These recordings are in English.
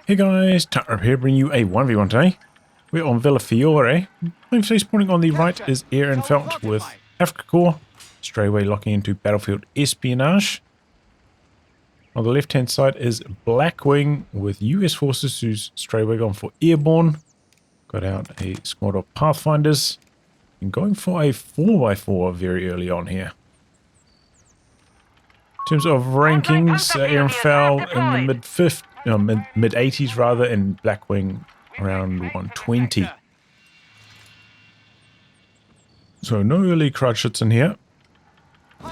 Hey guys, tightrope here, bringing you a 1v1 today. We're on Villa Fiore. Today's spawning on the right is AirandFelt with Afrika Corps, straight away locking into battlefield Espionage. On the left hand side is Blackwing with US forces who's straight away gone for Airborne. Got out a squad of Pathfinders and going for a 4x4 very early on here. In terms of rankings, AirandFelt in the mid 80s rather, and Blackwing around 120. So no early crutchets in here. I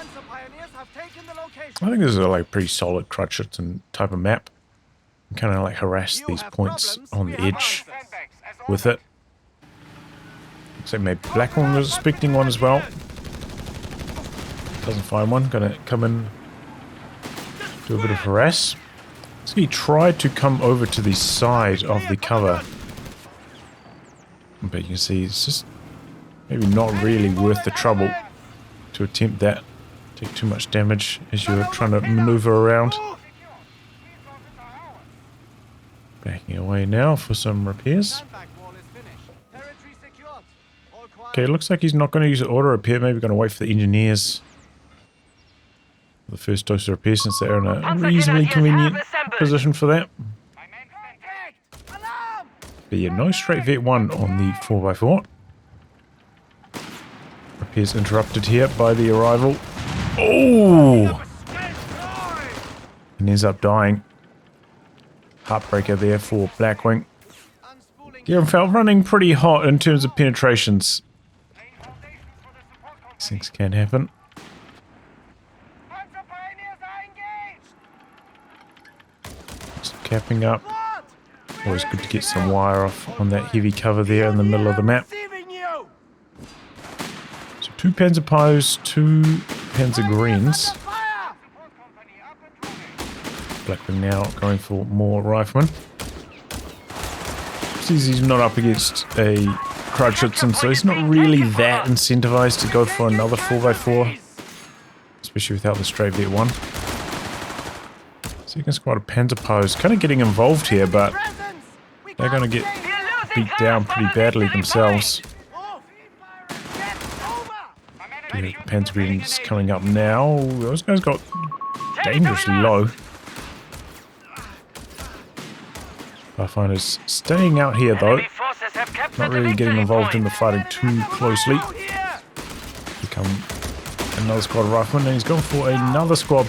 think this is a pretty solid crutchets and type of map. You kind of harass these points on the edge with it. Looks like maybe Blackwing was expecting one as well. Doesn't find one. Gonna come in, do a bit of harass. So he tried to come over to the side of the cover. But you can see it's just maybe not really worth the trouble to attempt that. Take too much damage as you're trying to maneuver around. Backing away now for some repairs. Okay, looks like he's not going to use an auto repair. Maybe going to wait for the engineers. The first dose of repair, since they're in a reasonably convenient position for that. But yeah, no straight vet 1 on the 4x4. Repairs interrupted here by the arrival. Oh! And ends up dying. Heartbreaker there for Blackwing. AirandFelt running pretty hot in terms of penetrations. These things can happen. Capping up. Always good to get some wire off on that heavy cover there in the middle of the map. So 2 Panzer Pios, 2 Panzer Greens. Blackwing now going for more riflemen. Sees he's not up against a Crutchets, so he's not really that incentivized to go for another 4x4. Especially without the straight vet 1. Second squad of Panzer Pios kind of getting involved here, but they're going to get beat down pretty badly themselves. The Panzer Greens coming up now. Those guys got dangerously low. Pathfinders staying out here though. Not really getting involved in the fighting too closely. Become another squad of riflemen, and he's gone for another squad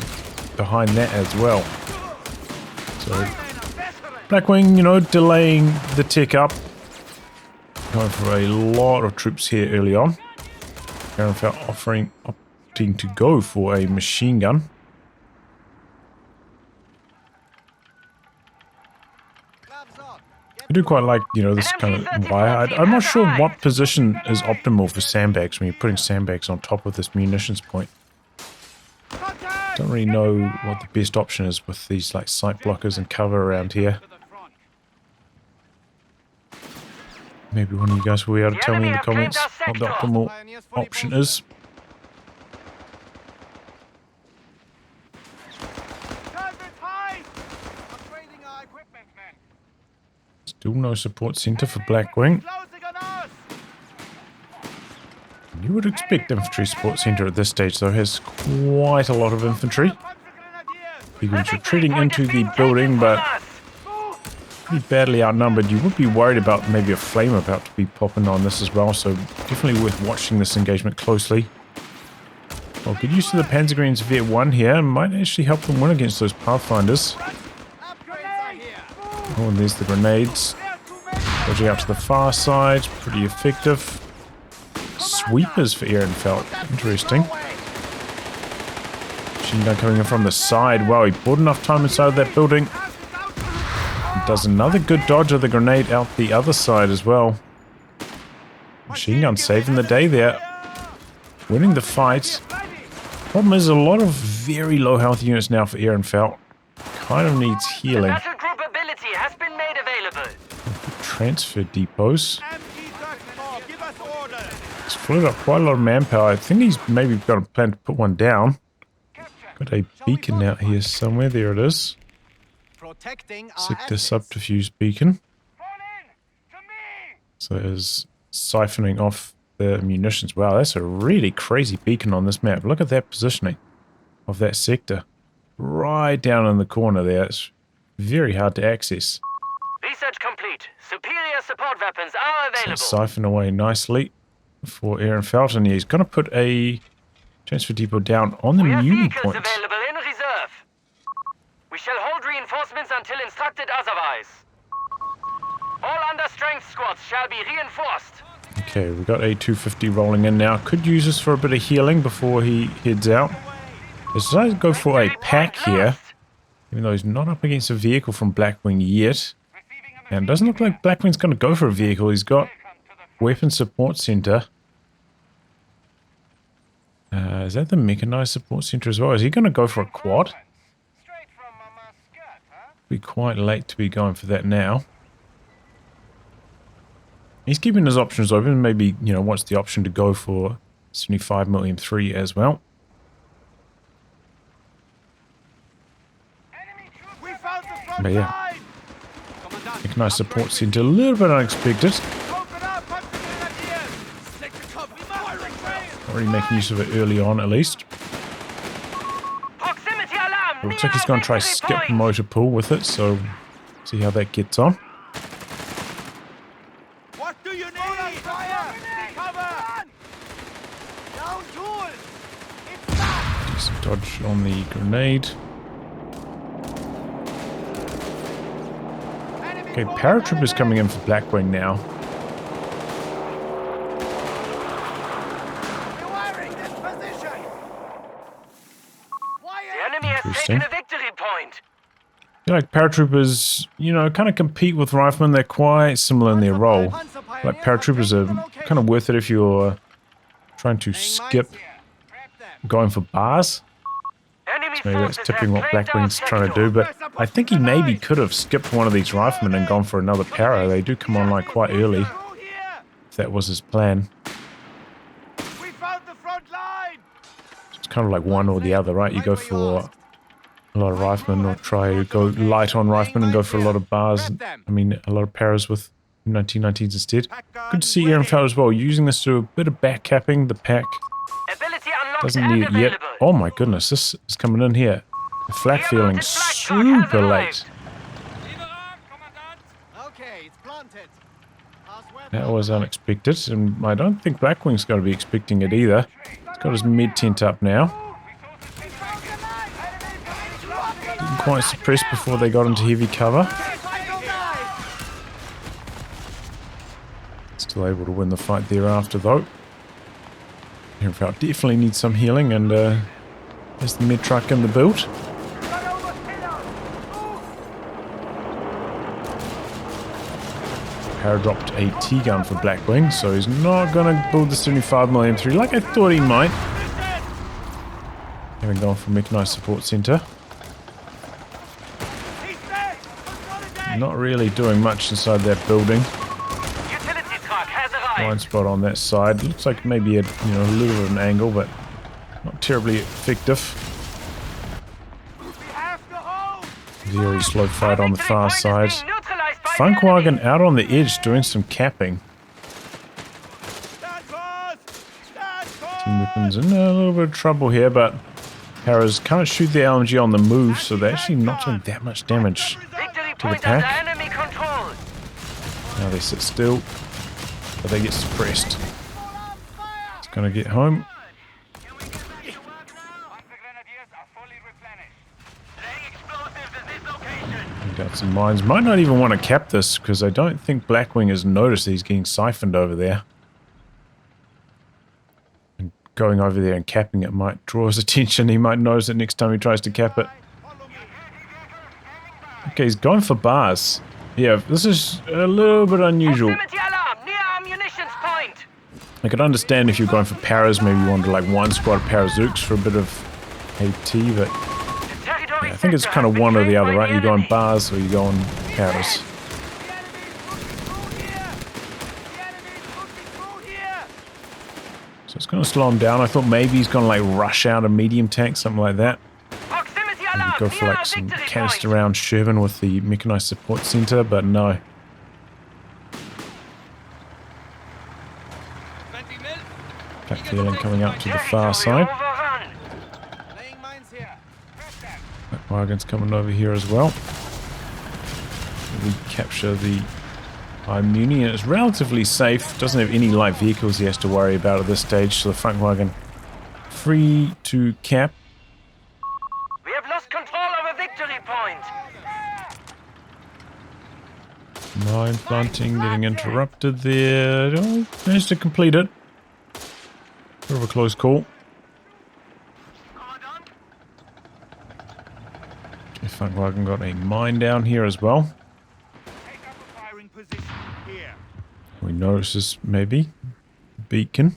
behind that as well. So, Blackwing, delaying the tick up. Going for a lot of troops here early on. AirandFelt opting to go for a machine gun. I do quite like, this kind of wire. I'm not sure what position is optimal for sandbags when you're putting sandbags on top of this munitions point. Don't really know what the best option is with these sight blockers and cover around here. Maybe one of you guys will be able to tell me in the comments what the optimal option is. Still no support center for Blackwing. You would expect infantry support center at this stage, though. Has quite a lot of infantry. He's retreating into the building, but pretty badly outnumbered. You would be worried about maybe a flame about to be popping on this as well, so definitely worth watching this engagement closely. Well, good use of the Panzer Greens Vet 1 here. Might actually help them win against those Pathfinders. Oh, and there's the grenades. Dodging out to the far side. Pretty effective. Sweepers for AirandFelt. Interesting. Machine gun coming in from the side. Wow, he bought enough time inside of that building. He does another good dodge of the grenade out the other side as well. Machine gun saving the day there. Winning the fight. Problem is a lot of very low health units now for AirandFelt. Kind of needs healing. Transfer depots. He's floated up quite a lot of manpower. I think he's maybe got a plan to put one down. Got a beacon out here somewhere. There it is. Sector subterfuge beacon. So it's siphoning off the munitions. Wow, that's a really crazy beacon on this map. Look at that positioning of that sector. Right down in the corner there. It's very hard to access. Research complete. Superior support weapons are available. So siphon away nicely for AirandFelt, and he's going to put a transfer depot down on the muni point. Available in reserve. We shall hold reinforcements until instructed otherwise. All understrength squads shall be reinforced. Okay, we've got a 250 rolling in now. Could use this for a bit of healing before he heads out. Let's go for a pack here, even though he's not up against a vehicle from Blackwing yet. And it doesn't look like Blackwing's going to go for a vehicle. He's got weapon support center. Is that the mechanized support center as well? Is he going to go for a quad? Be quite late to be going for that now. He's keeping his options open. Maybe, you know, wants the option to go for 75mm M3 as well. But yeah, mechanized support center, a little bit unexpected. Already making use of it early on, at least. It looks like he's going to try skip motor pool with it, so see how that gets on. What do you need? Cover! Down tool! Decent dodge on the grenade. Okay, paratroopers coming in for Blackwing now. Interesting. A victory point. I feel like paratroopers, you know, kind of compete with riflemen. They're quite similar in their role. Like paratroopers are kind of worth it if you're trying to skip going for bars. So maybe that's tipping what Blackwing's trying to do, but I think he maybe could have skipped one of these riflemen and gone for another para. They do come on like quite early, if that was his plan. It's kind of like one or the other, right? You go for a lot of riflemen or try to go light on riflemen and go for a lot of bars. I mean, a lot of paras with 1919s instead. Good to see AirandFelt as well, using this to do a bit of back capping. The pack doesn't need it yet. Oh my goodness, this is coming in here. The flak feeling super late. That was unexpected, and I don't think Blackwing's going to be expecting it either. He's got his mid tent up now. Didn't quite suppress before they got into heavy cover. Still able to win the fight thereafter though. AirandFelt definitely needs some healing, and there's the med truck in the build. Para dropped a T-gun for Blackwing, so he's not going to build the 75mm M3 like I thought he might. Having gone for mechanized support center. Not really doing much inside that building. Blind spot on that side. Looks like maybe a little bit of an angle, but not terribly effective. Very slow fight on the far side. Funkwagen out on the edge doing some capping. Team weapons in a little bit of trouble here, but Paras can't shoot the LMG on the move, so they're actually not doing that much damage to the pack. Now they sit still, but they get suppressed. It's gonna get home. Got some mines. Might not even want to cap this because I don't think Blackwing has noticed he's getting siphoned over there. And going over there and capping it might draw his attention. He might notice it next time he tries to cap it. Okay, he's going for bars. Yeah, this is a little bit unusual. I could understand if you're going for paras, maybe you wanted like one squad of Parazooks for a bit of AT, but yeah, I think it's kind of one or the other, right? You go on bars or you go on paras. So it's going to slow him down. I thought maybe he's going to like rush out a medium tank, something like that. Maybe go for like some canister round Sherman with the mechanized support center, but no. Flak feeling coming up to the far side. That wagon's coming over here as well. We capture the Muni, and it's relatively safe. Doesn't have any light vehicles he has to worry about at this stage, so the front wagon free to cap. We have lost control of a victory point. Mine planting getting interrupted there. Oh, managed to complete it. Bit of a close call. The front wagon got a mine down here as well. We notice this maybe. Beacon.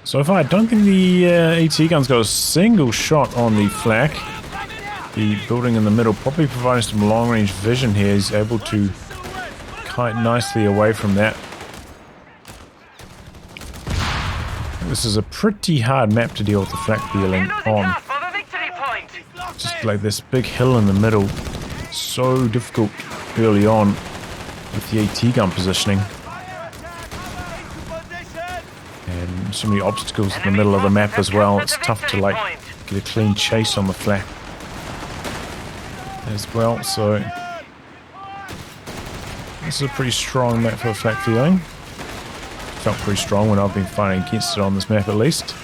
So far, I don't think the AT gun's got a single shot on the flak. The building in the middle probably providing some long-range vision here. He's able to kite nicely away from that. This is a pretty hard map to deal with the flak feeling on. Just like this big hill in the middle. So difficult early on with the AT gun positioning. And so many obstacles in the middle of the map as well. It's tough to like get a clean chase on the flak as well. So this is a pretty strong map for the flak feeling. Felt pretty strong when I've been fighting against it on this map at least.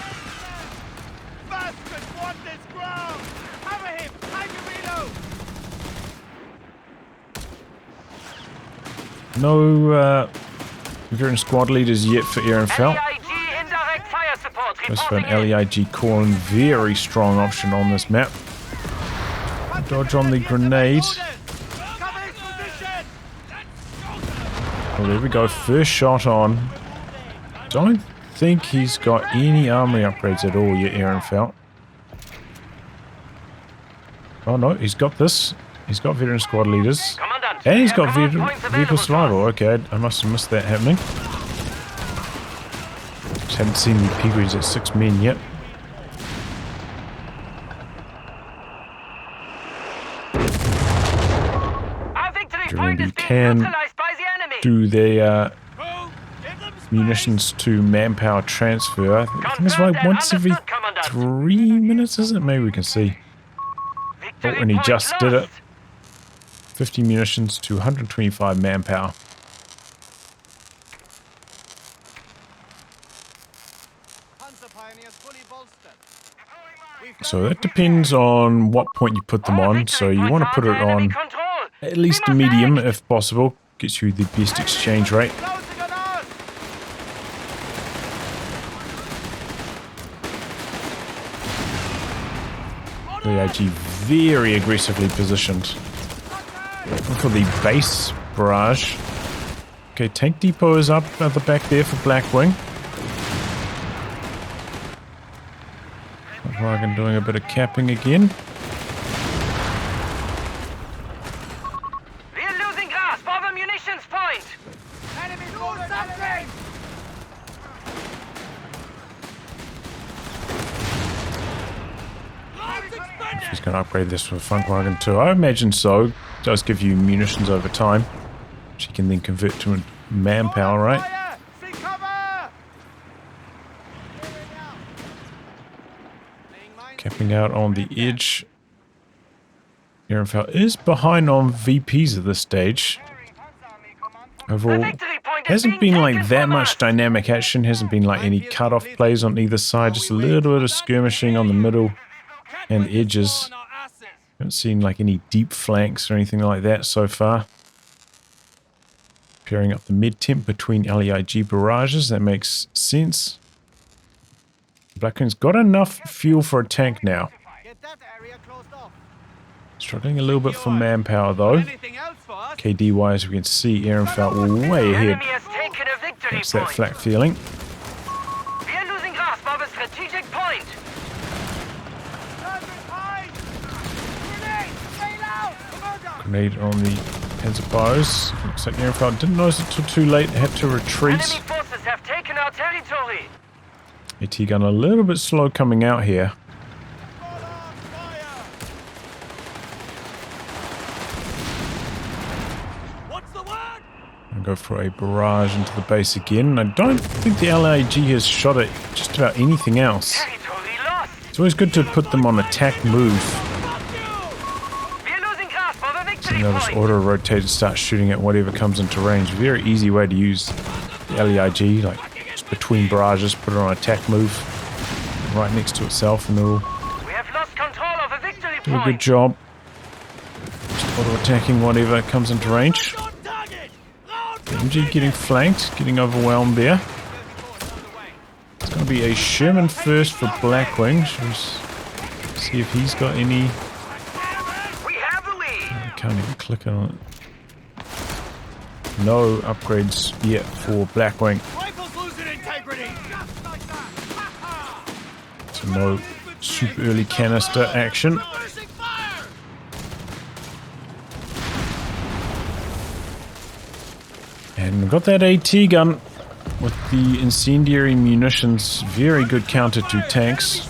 No veteran squad leaders yet for AirandFelt. Just for an LEIG core and very strong option on this map. Dodge on the grenade. Oh, there we go. First shot on. Don't think he's got any armory upgrades at all yet, AirandFelt. Oh no, he's got this. He's got veteran squad leaders. And he's got vehicle survival. Okay, I must have missed that happening. Just haven't seen the piggeries at 6 men yet. During the can do their munitions to manpower transfer. I think it's like once every 3 minutes, isn't it? Maybe we can see. Oh, and he just did it. 50 munitions to 125 manpower. So that depends on what point you put them on. So you want to put it on at least a medium if possible. Gets you the best exchange rate. LEIG very aggressively positioned. For the base barrage. Okay, tank depot is up at the back there for Blackwing. Wagon doing a bit of capping again. We're losing grasp of a munitions point. Enemy do something. She's going to upgrade this for a front wagon too. I imagine so. It does give you munitions over time. She can then convert to manpower, right? Capping out on the edge. AirandFelt is behind on VPs at this stage. Overall, hasn't been like that much dynamic action. Hasn't been like any cut-off plays on either side. Just a little bit of skirmishing on the middle and edges. Haven't seen like any deep flanks or anything like that so far. Pairing up the mid-temp between LEIG barrages. That makes sense. Blackwing's got enough fuel for a tank now. Struggling a little bit for manpower though. KD wise, we can see AirandFelt way ahead. That's that flak feeling. We are losing grasp of a strategic point. Grenade on the Panzerbows. Looks like AirandFelt didn't notice it till too late. Had to retreat. Enemy forces have taken our territory. AT gun a little bit slow coming out here. I'll go for a barrage into the base again. I don't think the LAG has shot at just about anything else. It's always good to put them on attack move. So they'll just auto-rotate and start shooting at whatever comes into range. Very easy way to use the LEIG, like just between barrages, put it on attack move right next to itself and it'll do a good job. Just auto-attacking whatever comes into range. MG getting flanked, getting overwhelmed there. It's going to be a Sherman first for Blackwing. Should we see if he's got any... I can't even click on it. No upgrades yet for Blackwing. So no super early canister action. And we've got that AT gun with the incendiary munitions. Very good counter to tanks.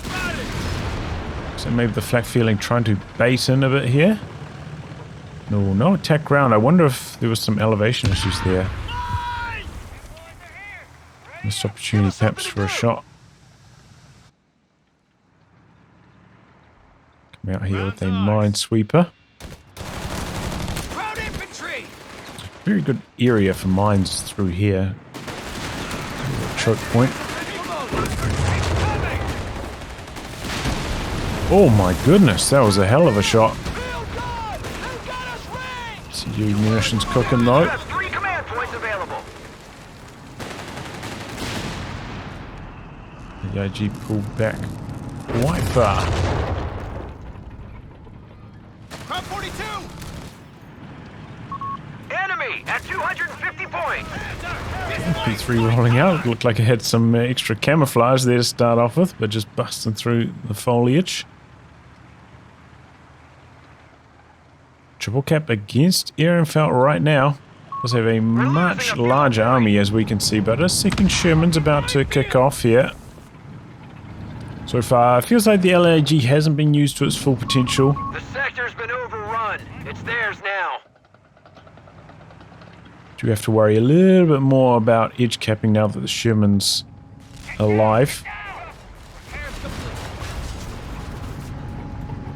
So maybe the flak feeling trying to bait in a bit here. No attack ground. I wonder if there was some elevation issues there. Missed opportunity perhaps for a shot. Come out here with a minesweeper. Very good area for mines through here. Choke point. Oh my goodness, that was a hell of a shot. CG munitions cooking though. The IG pulled back quite far. At 250 points. P3 rolling out. Looked like it had some extra camouflage there to start off with, but just busting through the foliage. Triple cap against AirandFelt right now. Does have a much larger army as we can see, but a second Sherman's about to kick off here. So far, it feels like the LAG hasn't been used to its full potential. The sector's been overrun. It's theirs now. Do have to worry a little bit more about edge capping now that the Sherman's alive.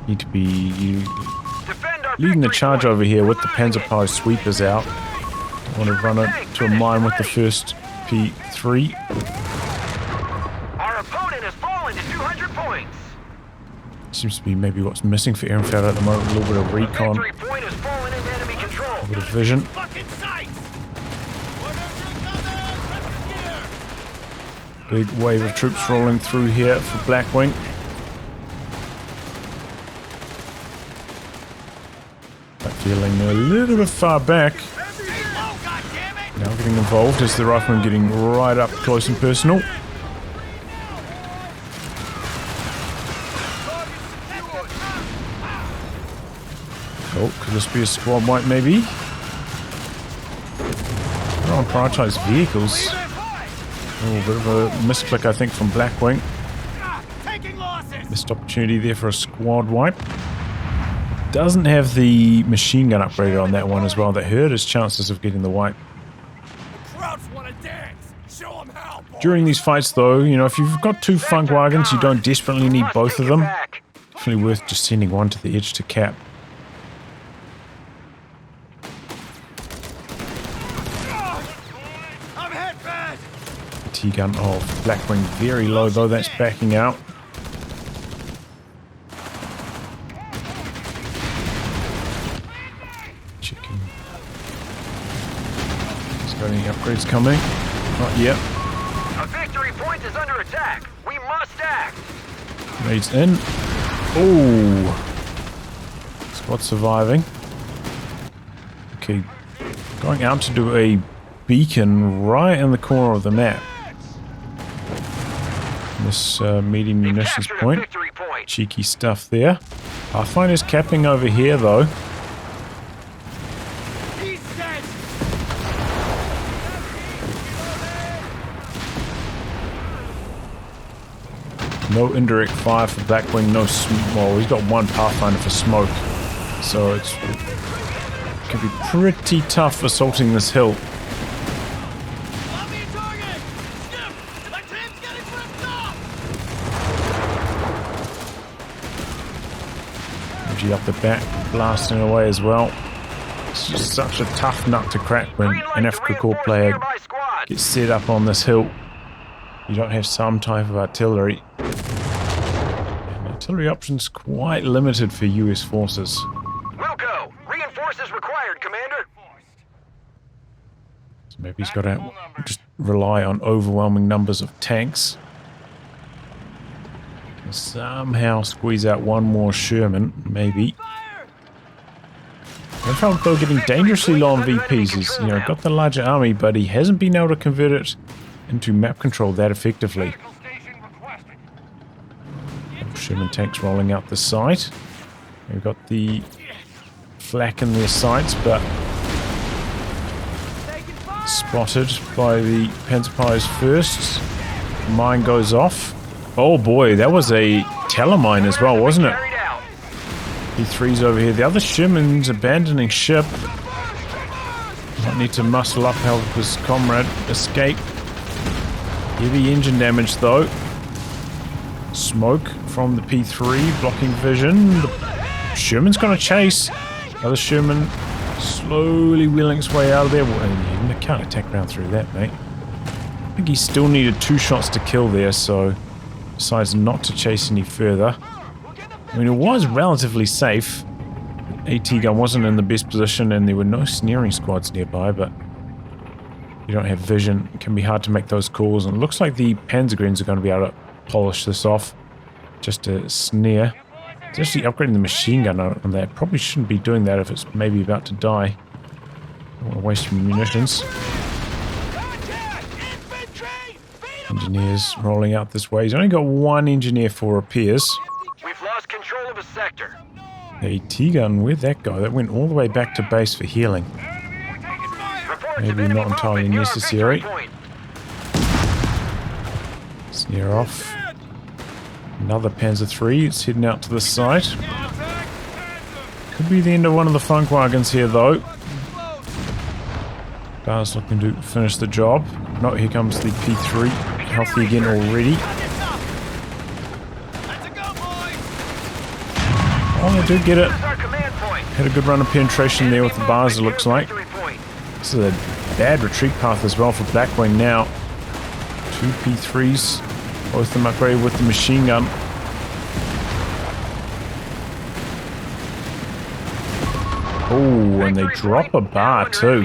Need to be leading the charge over here with the Panzerpower sweepers out. Don't want to run it to a mine with the first P3. Our opponent has fallen to 200 points. Seems to be maybe what's missing for AirandFelt at the moment. A little bit of recon, a bit of vision. Big wave of troops rolling through here for Blackwing. But feeling a little bit far back. Now getting involved as the riflemen getting right up close and personal. Oh, could this be a squad wipe maybe? They're on prioritized vehicles. Oh, a bit of a misclick, I think, from Blackwing. Missed opportunity there for a squad wipe. Doesn't have the machine gun upgraded on that one as well. That hurt his chances of getting the wipe. During these fights, though, you know, if you've got two funk wagons, you don't desperately need both of them. Definitely worth just sending one to the edge to cap. T-gun of Blackwing very low though, that's backing out. Checking. Has got any upgrades coming? Not yet. A victory point is under attack. We must act. Raids in. Oh, squad surviving. Okay, going out to do a beacon right in the corner of the map. This medium munitions point. Cheeky stuff there. Pathfinder's capping over here though. No indirect fire for Blackwing, no well, he's got one Pathfinder for smoke. So it can be pretty tough assaulting this hill. Energy up the back, blasting away as well. It's just such a tough nut to crack when an Afrika Korps player gets set up on this hill. You don't have some type of artillery. And artillery options quite limited for US forces. We'll go. Reinforces required, Commander. So maybe he's got to just rely on overwhelming numbers of tanks. And somehow squeeze out one more Sherman, maybe. AirandFelt though getting dangerously low on VPs. He's got the larger army, but he hasn't been able to convert it into map control that effectively. Sherman tanks rolling out the side. We've got the flak in their sights, but spotted by the Panzerpies first. Mine goes off. Oh boy, that was a telemine as well, wasn't it? P3's over here. The other Sherman's abandoning ship. Might need to muscle up, help his comrade escape. Heavy engine damage though. Smoke from the P3 blocking vision. The Sherman's gonna chase. The other Sherman slowly wheeling its way out of there. Well, you can't attack round through that, mate. I think he still needed 2 shots to kill there, so decides not to chase any further. I mean, it was relatively safe. AT gun wasn't in the best position and there were no snaring squads nearby, but you don't have vision. It can be hard to make those calls, and it looks like the Panzergreens are going to be able to polish this off. Just a snare. It's actually upgrading the machine gun on that. Probably shouldn't be doing that if it's maybe about to die. Don't want to waste your munitions. Engineers rolling out this way. He's only got 1 engineer for repairs. We've lost control of a sector. The AT gun, where'd that go? That went all the way back to base for healing. Maybe not entirely necessary. Snare off. Another Panzer III. It's heading out to the side. Could be the end of one of the flank wagons here, though. Bar's looking to finish the job. No, here comes the P3. Healthy again already. Oh, they do get it. Had a good run of penetration there with the bars, it looks like. This is a bad retreat path as well for Blackwing now. 2 P3s. Both of them upgraded with the machine gun. Oh, and they drop a bar too.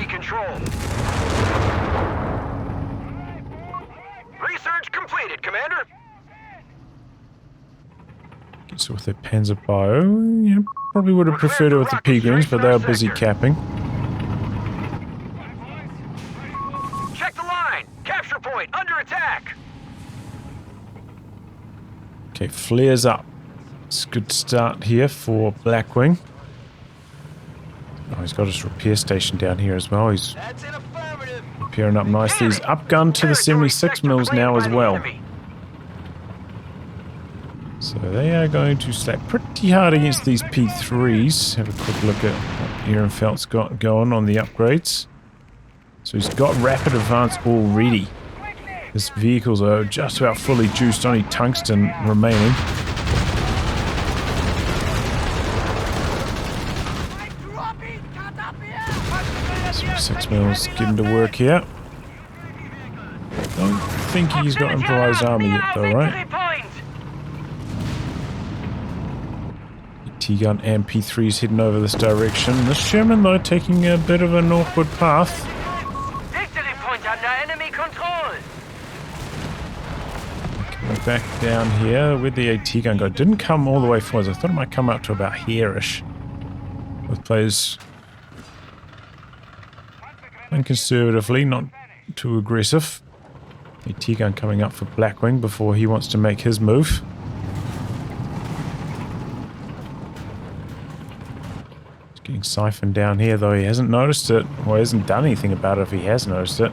Research completed, Commander. So with their Panzer Bio, yeah, probably would have preferred it with the P-Greens, but they were busy capping. Check the line. Capture point under attack. Okay, flares up. It's a good start here for Blackwing. Oh, he's got his repair station down here as well. He's repairing up nicely. He's upgunned to the 76 mils now as well. So they are going to slap pretty hard against these P3s. Have a quick look at what AirandFelt's got going on the upgrades. So he's got rapid advance already. His vehicles are just about fully juiced, only tungsten remaining. 6 mils getting to work here. Don't think he's got improvised army yet though, right? T-gun and P3's heading over this direction. The Sherman though taking a bit of an awkward path. Victory point under enemy control. Coming back down here, where'd the AT gun go? Didn't come all the way forwards. I thought it might come up to about here-ish. Both players playing conservatively, not too aggressive. AT gun coming up for Blackwing before he wants to make his move. Getting siphoned down here, though he hasn't noticed it, or hasn't done anything about it if he has noticed it.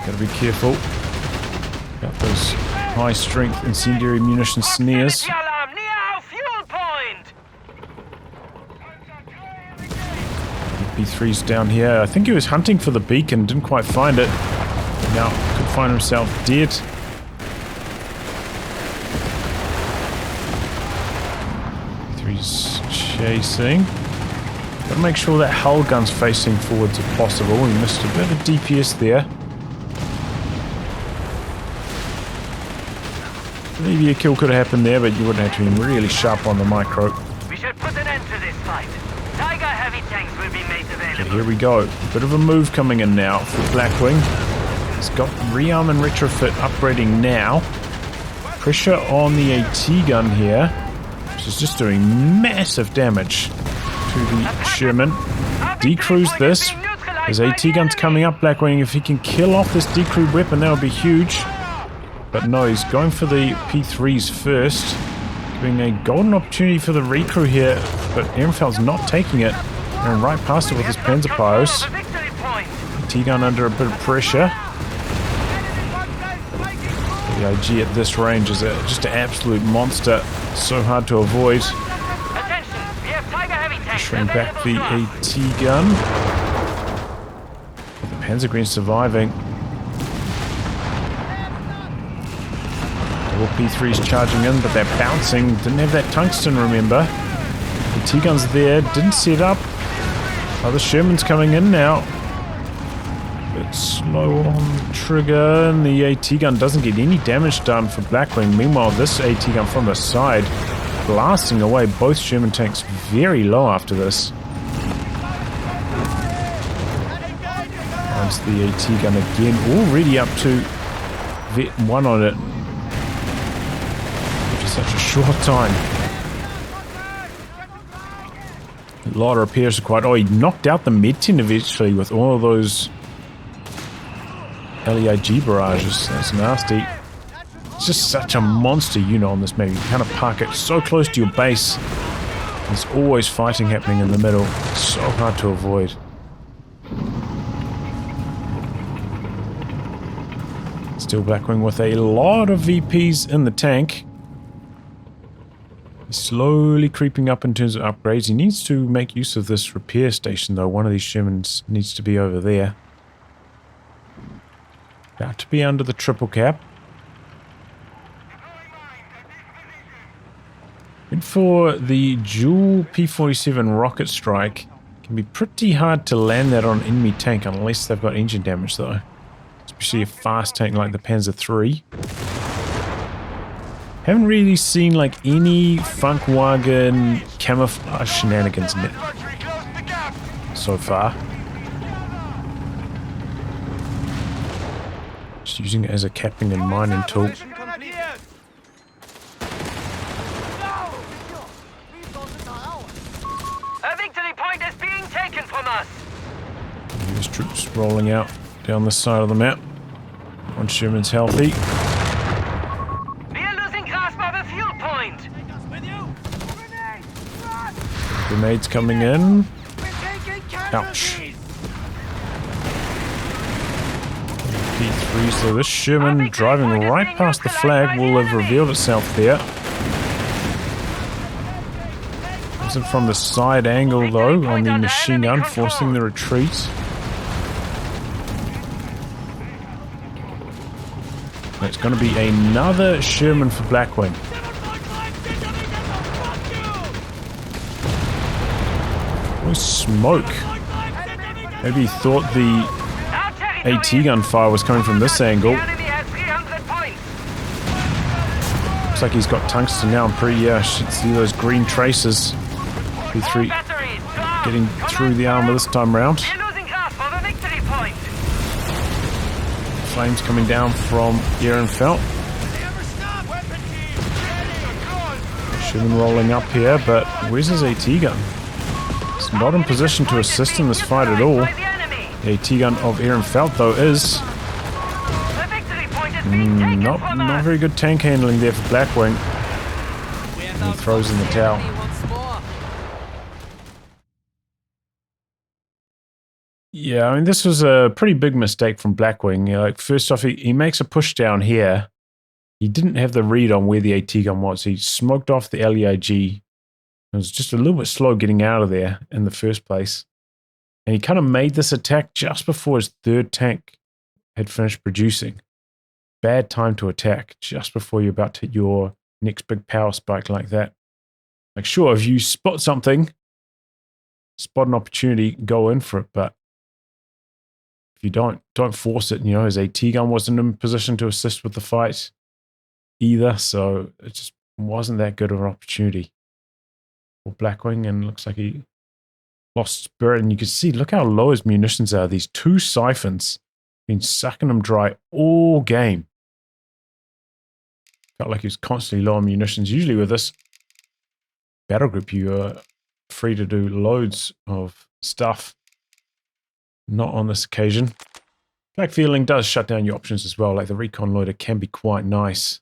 Got a be careful. Got those high strength incendiary munition snares. Alarm near our fuel point. P3's down here. I think he was hunting for the beacon, didn't quite find it. Now could find himself dead. P3's chasing. Gotta make sure that hull gun's facing forwards if possible. We missed a bit of DPS there. Maybe a kill could have happened there, but you wouldn't have to be really sharp on the micro. We should put an end to this fight. Tiger heavy tanks will be made available. Okay, here we go. Bit of a move coming in now for Blackwing. He's got rearm and retrofit upgrading now. Pressure on the AT gun here, which is just doing massive damage to the Sherman. Decrews this. His AT gun's coming up, Blackwing. If he can kill off this decrewed weapon, that would be huge. But no, he's going for the P3s first. Giving a golden opportunity for the recrew here. But AirandFelt's not taking it. And right past it with his Panzerpios. AT gun under a bit of pressure. The IG at this range is just an absolute monster. So hard to avoid. Pushing back the AT gun. The Panzergreen surviving. Double P3's charging in, but they're bouncing. Didn't have that tungsten, remember. The T-gun's there, didn't set up. Other Sherman's coming in now. Bit slow on the trigger, and the AT gun doesn't get any damage done for Blackwing. Meanwhile, this AT gun from the side, blasting away both Sherman tanks very low after this. Finds the AT gun again, already up to Vet 1 on it. Such a short time. A lot of repairs required. Oh, he knocked out the mid-tin eventually with all of those LEIG barrages. That's nasty. It's just such a monster unit on this map. You kind of park it so close to your base. There's always fighting happening in the middle. It's so hard to avoid. Still Blackwing with a lot of VPs in the tank. Slowly creeping up in terms of upgrades. He needs to make use of this repair station though. One of these Shermans needs to be over there. About to be under the triple cap. And for the dual P-47 rocket strike, it can be pretty hard to land that on an enemy tank unless they've got engine damage though. Especially a fast tank like the Panzer III. Haven't really seen like any Funkwagen camouflage shenanigans in it so far. Just using it as a capping and mining tool. A victory point is being taken from us. There's troops rolling out down the side of the map. One Sherman's healthy. Grenades coming in. Ouch. P3, so this Sherman driving right past the flag will have revealed itself there. Wasn't from the side angle though on the machine gun, forcing the retreat. It's going to be another Sherman for Blackwing. Smoke. Maybe he thought the AT gun fire was coming from this angle. Looks like he's got tungsten now. I'm pretty should see those green traces. P3 getting through the armor this time round. Flames coming down from AirandFelt. Sherman rolling up here, but where's his AT gun? He's not in position to assist in this fight at all. The AT gun of AirandFelt though is not very good tank handling there for Blackwing. And he throws in the towel. Yeah, I mean, this was a pretty big mistake from Blackwing. You know, like, first off, he makes a push down here. He didn't have the read on where the AT gun was. He smoked off the LEIG. It was just a little bit slow getting out of there in the first place. And he kind of made this attack just before his third tank had finished producing. Bad time to attack, just before you're about to hit your next big power spike like that. Like, sure, if you spot something, spot an opportunity, go in for it, but if you don't force it. You know, his AT gun wasn't in position to assist with the fight either, so it just wasn't that good of an opportunity for Blackwing, and looks like he lost spirit. And you can see, look how low his munitions are. These 2 siphons been sucking him dry all game. Felt like he was constantly low on munitions. Usually with this battle group, you are free to do loads of stuff. Not on this occasion. Black Feeling does shut down your options as well. Like, the Recon Loader can be quite nice.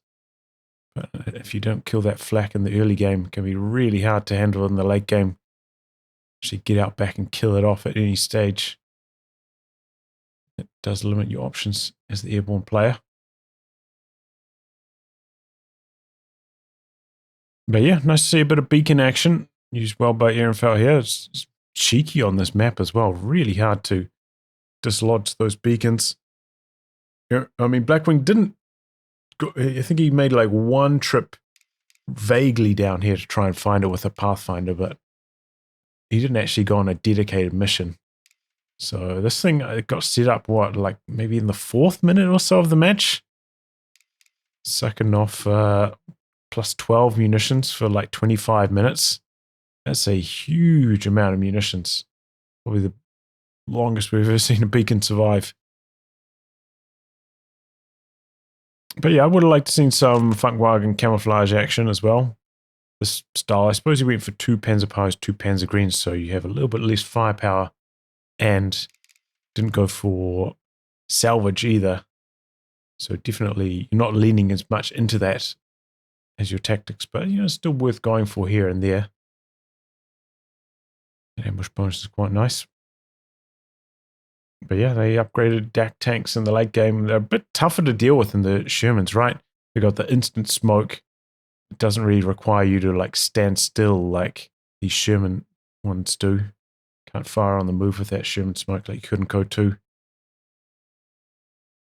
But if you don't kill that flak in the early game, it can be really hard to handle in the late game. Actually get out back and kill it off at any stage. It does limit your options as the airborne player. But yeah, nice to see a bit of beacon action. Used well by AirandFelt here. It's cheeky on this map as well. Really hard to dislodge those beacons. Yeah, I mean, Blackwing didn't go, I think he made like one trip vaguely down here to try and find it with a Pathfinder, but he didn't actually go on a dedicated mission. So this thing got set up, what, like maybe in the 4th minute or so of the match? Sucking off plus 12 munitions for like 25 minutes. That's a huge amount of munitions. Probably the longest we've ever seen a beacon survive. But yeah, I would have liked to seen some Funkwagen camouflage action as well. This style, I suppose he went for 2 Panzer 2 Panzer Greens, so you have a little bit less firepower, and didn't go for salvage either. So definitely you're not leaning as much into that as your tactics, but you know, it's still worth going for here and there. The ambush bonus is quite nice. But yeah, they upgraded DAC tanks in the late game. They're a bit tougher to deal with than the Shermans, right? They got the instant smoke. It doesn't really require you to like stand still like these Sherman ones do. Can't fire on the move with that Sherman smoke like you could in Code 2.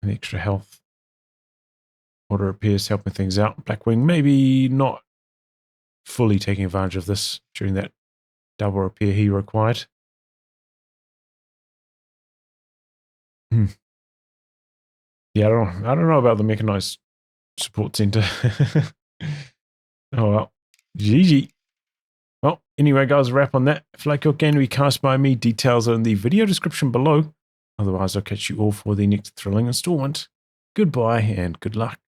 And extra health. Auto repairs helping things out. Blackwing maybe not fully taking advantage of this during that double repair he required. Yeah, I don't know about the mechanized support center. Oh well, GG. Well, anyway, guys, a wrap on that. If you like your game to be cast by me, details are in the video description below. Otherwise, I'll catch you all for the next thrilling installment. Goodbye and good luck.